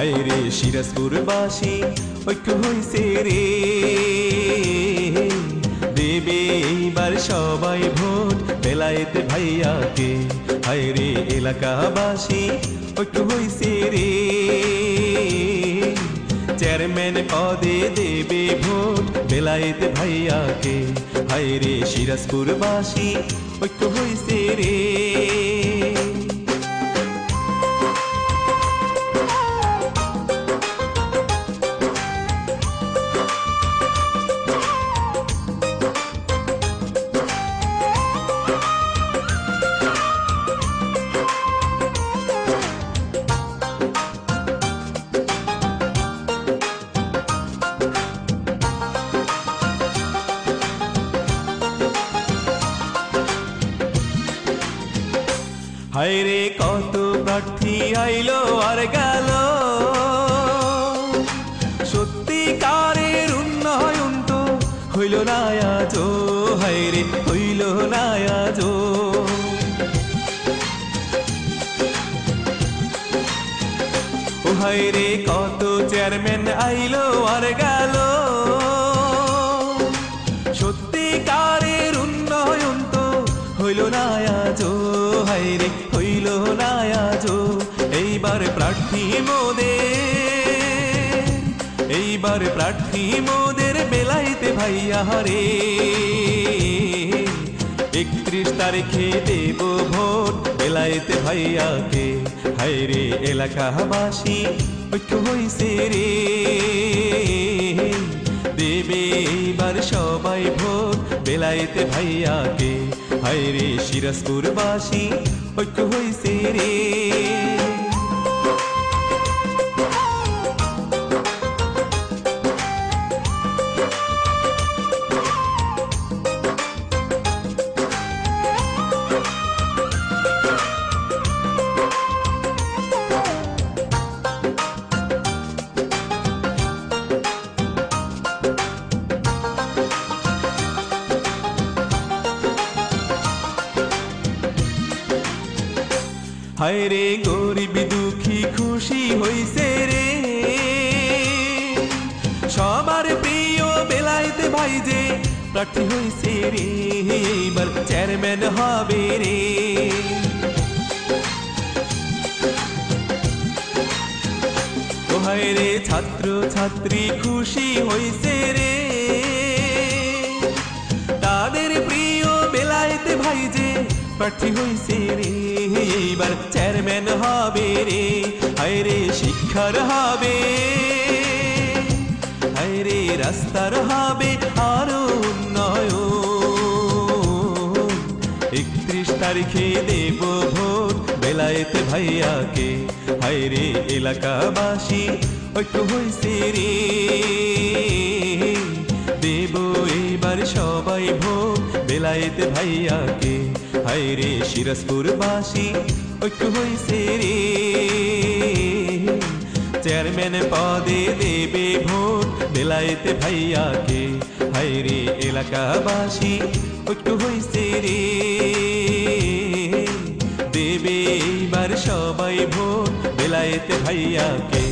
হায়রে সিরাজপুরবাসী ঐক্য হইছে রে, দেবে এইবার সবাই ভোট বেলায়েত ভাইয়াকে। হায়রে এলাকাবাসী ঐক্য হইছে রে, চেয়ারম্যান পদে দেবে ভোট বেলায়েত ভাইয়াকে। হায়রে সিরাজপুরবাসী ঐক্য হইছে রে। হায়রে কত প্রার্থী আইলো আর গেল, সত্যিকারের উন্নয়ন তো হইল না আজো। হায়রে হইল না আজো। ও হায়রে কত চেয়ারম্যান আইলো আর গেল, সত্যিকারের উন্নয়ন তো হইল না আজো। হায়রে হইল না আজো। এইবার প্রার্থী মোদের, এইবার প্রার্থী মোদের বেলায়েত ভাইয়া রে। 31 তারিখে দেব ভোট বেলায়েত ভাইয়াকে। হায়রে এলাকাবাসী ঐক্য হইছে রে, দেবে এইবার সবাই ভোট বেলায়েত ভাইয়াকে। হায়রে সিরাজপুরবাসী ঐক্য হইছে রে। হায়রে গরিব দুঃখী খুশি হইছে রে, সবার প্রিয় বেলায়েত ভাই যে প্রার্থী হইছে রে। এইবার চেয়ারম্যান হবে রে। ও হায়রে ছাত্র ছাত্রী খুশি হইছে রে, তাদের প্রিয় বেলায়েত ভাই যে প্রার্থী হইছে রে। এইবার চেয়ারম্যান হবে রে। হায়রে শিক্ষার হবে, হায়রে রাস্তার হবে আরো উন্নয়ন। 31 তারিখে দেব ভোট বেলায়েত ভাইয়াকে। হায়রে এলাকাবাসী ঐক্য হইছে রে, দেব এইবার সবাই ভোট বেলায়েত ভাইয়াকে। হায়রে সিরাজপুরবাসী ঐক্য হইছে রে, চেয়ারম্যান পদে দেবে ভোট বেলায়েত ভাইয়াকে। হায়রে এলাকাবাসী ঐক্য হইছে রে, দেবে এইবার সবাই ভোট বেলায়েত ভাইয়াকে।